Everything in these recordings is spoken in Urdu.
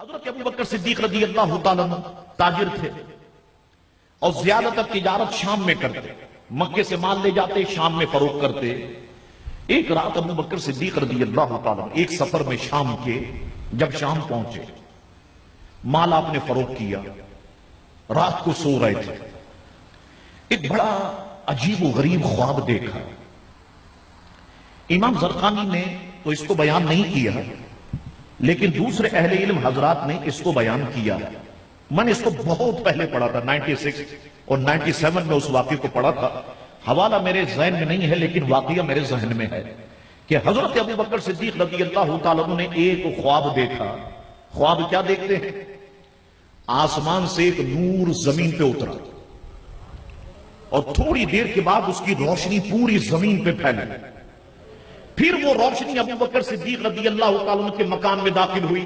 حضرت ابو بکر صدیق رضی اللہ تعالیٰ عنہ تاجر تھے اور زیادہ تر تجارت شام میں کرتے، مکے سے مال لے جاتے شام میں فروخت کرتے۔ ایک رات ابو بکر صدیق رضی اللہ تعالیٰ عنہ ایک سفر میں شام کے جب شام پہنچے، مال آپ نے فروخت کیا، رات کو سو رہے تھے، ایک بڑا عجیب و غریب خواب دیکھا۔ امام زرقانی نے تو اس کو بیان نہیں کیا، لیکن دوسرے اہل علم حضرات نے اس کو بیان کیا۔ میں نے اس کو بہت پہلے پڑھا تھا، 96 اور 97 میں اس واقعے کو پڑھا تھا۔ حوالہ میرے ذہن میں نہیں ہے لیکن واقعہ میرے ذہن میں ہے کہ حضرت ابو بکر صدیق رضی اللہ تعالیٰ عنہ نے ایک خواب دیکھا۔ خواب کیا دیکھتے ہیں؟ آسمان سے ایک نور زمین پہ اترا اور تھوڑی دیر کے بعد اس کی روشنی پوری زمین پہ پھیلی، پھر وہ روشنی ابو بکر صدیق رضی اللہ تعالیٰ عنہ کے مکان میں داخل ہوئی۔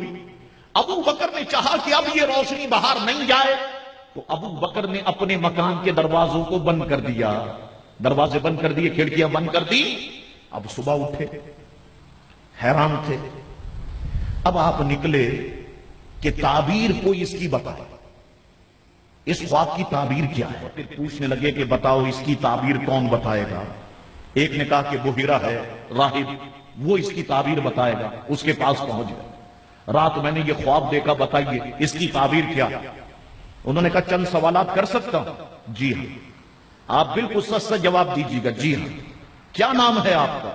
ابو بکر نے چاہا کہ اب یہ روشنی باہر نہیں جائے، تو ابو بکر نے اپنے مکان کے دروازوں کو بند کر دیا، دروازے بند کر دیے، کھڑکیاں بند کر دی۔ اب صبح اٹھے، حیران تھے۔ اب آپ نکلے کہ تعبیر کوئی اس کی بتائے، اس خواب کی تعبیر کیا ہے؟ پھر پوچھنے لگے کہ بتاؤ اس کی تعبیر کون بتائے گا؟ ایک نے کہا کہ بحیرہ ہے راہب، وہ اس کی تعبیر بتائے گا۔ اس کے پاس پہنچ گئے، رات میں نے یہ خواب دیکھا، بتائیے اس کی تعبیر کیا؟ انہوں نے کہا چند سوالات کر سکتا ہوں؟ جی ہاں۔ آپ بالکل سچ سچ جواب دیجیے گا۔ جی ہاں۔ کیا نام ہے آپ کا؟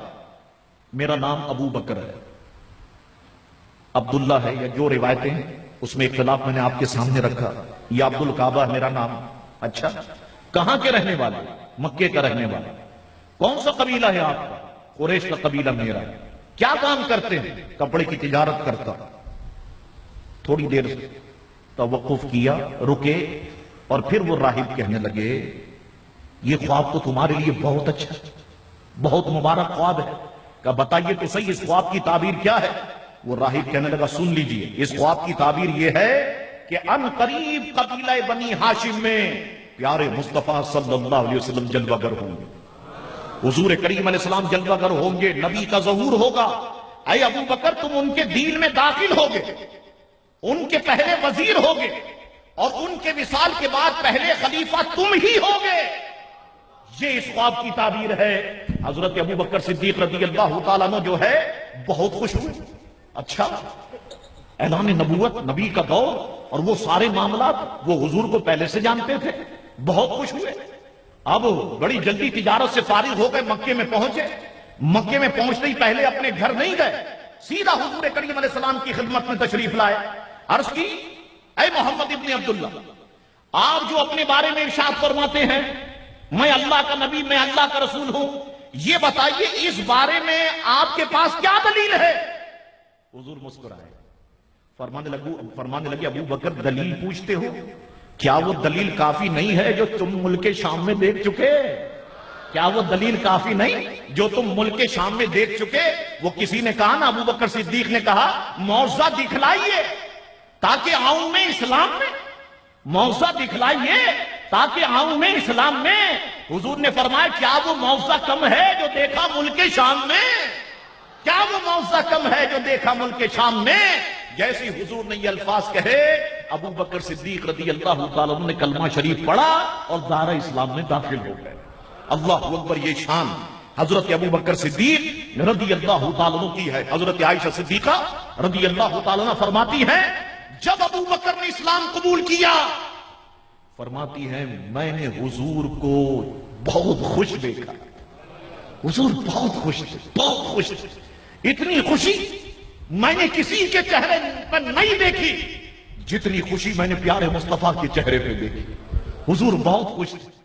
میرا نام ابو بکر ہے۔ عبداللہ ہے یا جو روایتیں ہیں اس میں اختلاف میں نے آپ کے سامنے رکھا۔ یہ عبد الکعبہ ہے میرا نام۔ اچھا، کہاں کے رہنے والے؟ مکے کا رہنے والا۔ کون سا قبیلہ ہے آپ کا؟ قریش کا قبیلہ میرا۔ کیا کام کرتے ہیں؟ کپڑے کی تجارت کرتا۔ تھوڑی دیر توقف کیا، رکے، اور پھر وہ راہب کہنے لگے یہ خواب تو تمہارے لیے بہت اچھا، بہت مبارک خواب ہے۔ کہا بتائیے تو صحیح اس خواب کی تعبیر کیا ہے؟ وہ راہب کہنے لگا سن لیجئے، اس خواب کی تعبیر یہ ہے کہ ان قریب قبیلہ بنی ہاشم میں پیارے مصطفیٰ صلی اللہ علیہ وسلم جلوہ گر ہوں گے، حضور کریم علیہ السلام جلوہ گر ہوں گے، نبی کا ظہور ہوگا۔ اے ابو بکر تم ان کے دین میں داخل ہوگے، ان کے پہلے وزیر ہوگے، اور ان کے وصال کے بعد پہلے خلیفہ تم ہی ہوگے۔ یہ اس خواب کی تعبیر ہے۔ حضرت ابو بکر صدیق رضی اللہ تعالیٰ عنہ جو ہے بہت خوش ہوئے۔ اچھا، اعلان نبوت، نبی کا دور اور وہ سارے معاملات وہ حضور کو پہلے سے جانتے تھے، بہت خوش ہوئے۔ اب بڑی جلدی تجارت سے فارغ ہو گئے، مکے میں پہنچے۔ مکے میں پہنچتے ہی پہلے اپنے گھر نہیں گئے، سیدھا حضور کریم علیہ السلام کی خدمت میں تشریف لائے۔ عرض کی اے محمد ابن عبداللہ، آپ جو اپنے بارے میں ارشاد فرماتے ہیں میں اللہ کا نبی، میں اللہ کا رسول ہوں، یہ بتائیے اس بارے میں آپ کے پاس کیا دلیل ہے؟ حضور مسکرائے، فرمانے لگے ابو بکر دلیل پوچھتے ہو؟ کیا وہ دلیل کافی نہیں ہے جو تم ملک شام میں دیکھ چکے؟ کیا وہ دلیل کافی نہیں جو تم ملک شام میں دیکھ چکے؟ وہ کسی نے کہا نا، ابو بکر صدیق نے کہا معجزہ دکھلائیے تاکہ آؤں میں اسلام میں، معجزہ دکھلائیے تاکہ آؤں میں اسلام میں۔ حضور نے فرمایا کیا وہ معجزہ کم ہے جو دیکھا ملک شام میں؟ کیا وہ معجزہ کم ہے جو دیکھا ملک شام میں؟ جیسی حضور نے یہ الفاظ کہے، ابو بکر صدیق رضی اللہ تعالیٰ عنہ نے کلمہ شریف پڑھا اور دار اسلام میں داخل ہو گئے۔ اللہ اکبر، یہ شان حضرت ابو بکر صدیق رضی اللہ تعالیٰ عنہ کی ہے۔ حضرت عائشہ صدیقہ رضی اللہ تعالیٰ عنہ فرماتی ہیں جب ابو بکر نے اسلام قبول کیا، فرماتی ہیں میں نے حضور کو بہت خوش دیکھا، حضور بہت خوش تھے، بہت خوش تھے، اتنی خوشی میں نے کسی کے چہرے پر نہیں دیکھی جتنی خوشی میں نے پیارے مصطفیٰ کے چہرے پہ دیکھی۔ حضور بہت خوش تھے۔